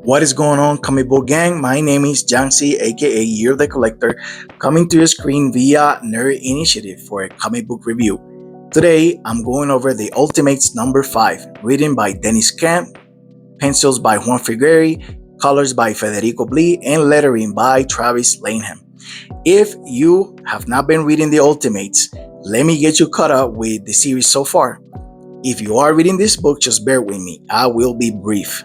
What is going on, comic book gang? My name is Yancy, aka Year the Collector, coming to your screen via Nerd Initiative for a comic book review. Today, I'm going over The Ultimates number 5, written by Dennis Camp, pencils by Juan Figueri, colors by Federico Blee, and lettering by Travis Laneham. If you have not been reading The Ultimates, let me get you caught up with the series so far. If you are reading this book, just bear with me. I will be brief.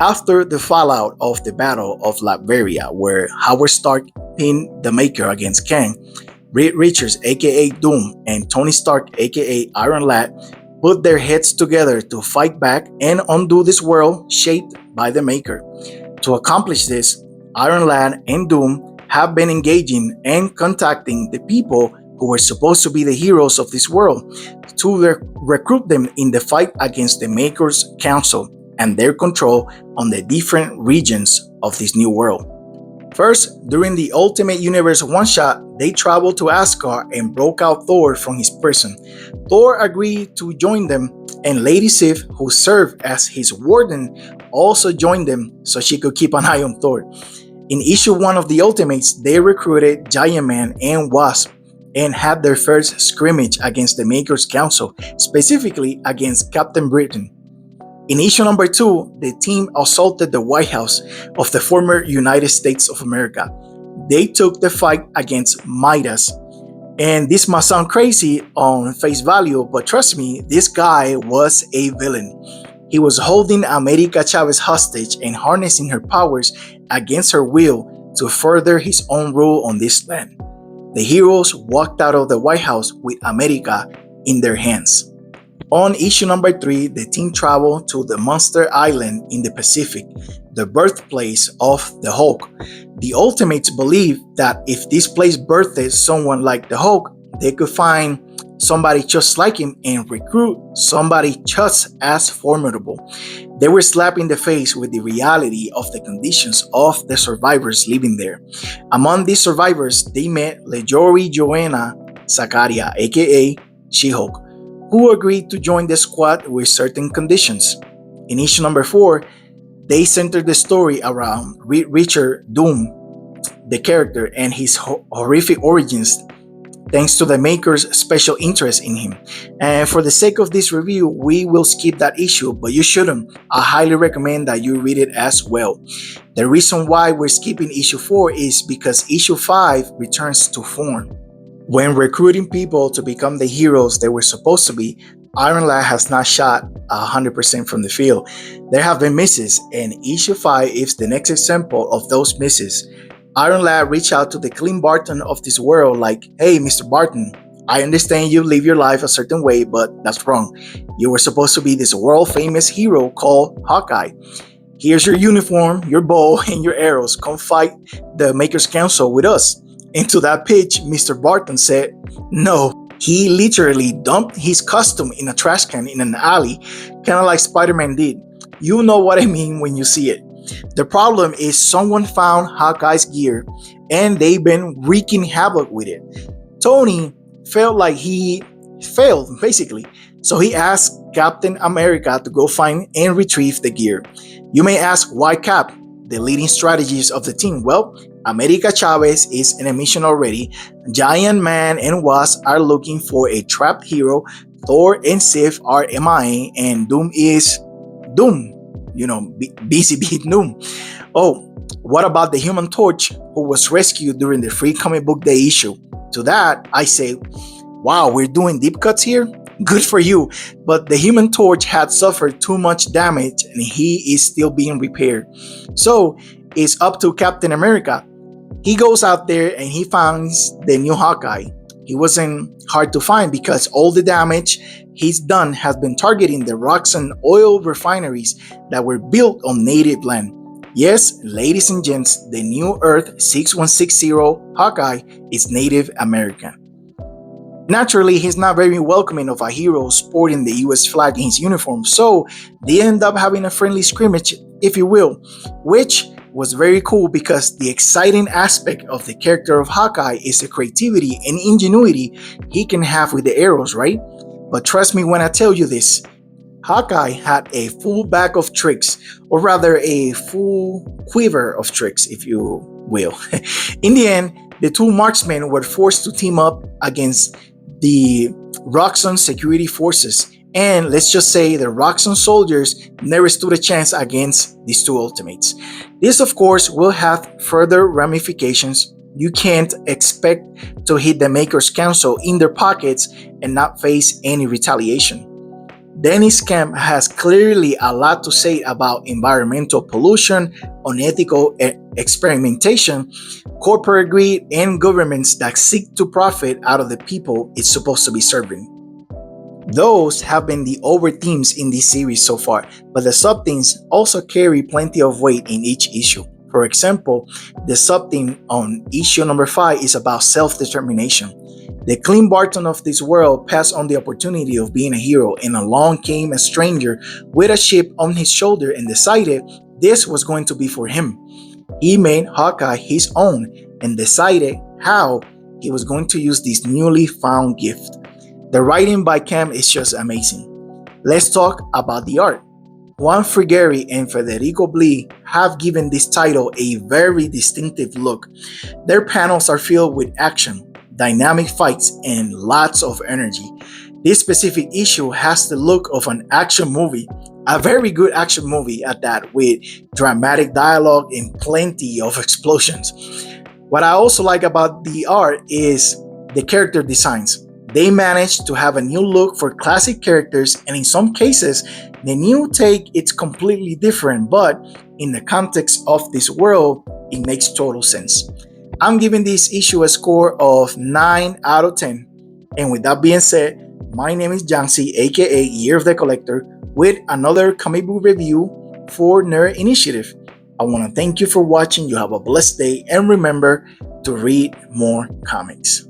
After the fallout of the Battle of Latveria, where Howard Stark pinned the Maker against Kang, Reed Richards aka Doom and Tony Stark aka Iron Lad put their heads together to fight back and undo this world shaped by the Maker. To accomplish this, Iron Lad and Doom have been engaging and contacting the people who were supposed to be the heroes of this world to recruit them in the fight against the Maker's Council and their control on the different regions of this new world. First, during the Ultimate Universe one-shot, they traveled to Asgard and broke out Thor from his prison. Thor agreed to join them, and Lady Sif, who served as his warden, also joined them so she could keep an eye on Thor. In issue 1 of the Ultimates, they recruited Giant Man and Wasp and had their first scrimmage against the Maker's Council, specifically against Captain Britain. In issue number 2, the team assaulted the White House of the former United States of America. They took the fight against Midas. And this must sound crazy on face value, but trust me, this guy was a villain. He was holding America Chavez hostage and harnessing her powers against her will to further his own rule on this land. The heroes walked out of the White House with America in their hands. On issue number 3, the team traveled to the Monster Island in the Pacific, the birthplace of the Hulk. The Ultimates believed that if this place birthed someone like the Hulk, they could find somebody just like him and recruit somebody just as formidable. They were slapped in the face with the reality of the conditions of the survivors living there. Among these survivors, they met Lejori Joanna Zakaria, aka She-Hulk, who agreed to join the squad with certain conditions. In issue number 4, they centered the story around Reed Richards Doom, the character, and his horrific origins, thanks to the Maker's special interest in him. And for the sake of this review, we will skip that issue, but you shouldn't. I highly recommend that you read it as well. The reason why we're skipping issue 4 is because issue 5 returns to form. When recruiting people to become the heroes they were supposed to be, Iron Lad has not shot 100% from the field. There have been misses, and issue 5 is the next example of those misses. Iron Lad reached out to the Clint Barton of this world like, "Hey, Mr. Barton, I understand you live your life a certain way, but that's wrong. You were supposed to be this world-famous hero called Hawkeye. Here's your uniform, your bow, and your arrows. Come fight the Maker's Council with us." And to that pitch, Mr. Barton said no. He literally dumped his costume in a trash can in an alley, kind of like Spider-Man did. You know what I mean when you see it. The problem is someone found Hawkeye's gear and they've been wreaking havoc with it. Tony felt like he failed, basically. So he asked Captain America to go find and retrieve the gear. You may ask, why Cap, the leading strategist of the team? Well, America Chavez is in a mission already. Giant Man and Wasp are looking for a trapped hero. Thor and Sif are MIA, and Doom is Doom. Busy being Doom. Oh, what about the Human Torch who was rescued during the Free Comic Book Day issue? To that, I say, wow, we're doing deep cuts here? Good for you. But the Human Torch had suffered too much damage and he is still being repaired. So it's up to Captain America. He goes out there and he finds the new Hawkeye. He wasn't hard to find because all the damage he's done has been targeting the rocks and oil refineries that were built on native land. Yes, ladies and gents, the new Earth 6160 Hawkeye is Native American. Naturally, he's not very welcoming of a hero sporting the US flag in his uniform, so they end up having a friendly scrimmage, if you will, which was very cool because the exciting aspect of the character of Hawkeye is the creativity and ingenuity he can have with the arrows, right? But trust me when I tell you this, Hawkeye had a full bag of tricks, or rather, a full quiver of tricks, if you will. In the end, the two marksmen were forced to team up against the Roxxon security forces. And let's just say the Roxxon soldiers never stood a chance against these two ultimates. This, of course, will have further ramifications. You can't expect to hit the Maker's Council in their pockets and not face any retaliation. Dennis Kemp has clearly a lot to say about environmental pollution, unethical experimentation, corporate greed, and governments that seek to profit out of the people it's supposed to be serving. Those have been the over themes in this series so far, but the sub themes also carry plenty of weight in each issue. For example, the sub theme on issue number 5 is about self determination. The Clint Barton of this world passed on the opportunity of being a hero, and along came a stranger with a chip on his shoulder and decided this was going to be for him. He made Hawkeye his own and decided how he was going to use this newly found gift. The writing by Cam is just amazing. Let's talk about the art. Juan Frigeri and Federico Blee have given this title a very distinctive look. Their panels are filled with action, dynamic fights, and lots of energy. This specific issue has the look of an action movie, a very good action movie at that, with dramatic dialogue and plenty of explosions. What I also like about the art is the character designs. They managed to have a new look for classic characters, and in some cases, the new take is completely different, but in the context of this world, it makes total sense. I'm giving this issue a score of 9 out of 10. And with that being said, my name is Yancy, aka Year of the Collector, with another comic book review for Nerd Initiative. I want to thank you for watching. You have a blessed day, and remember to read more comics.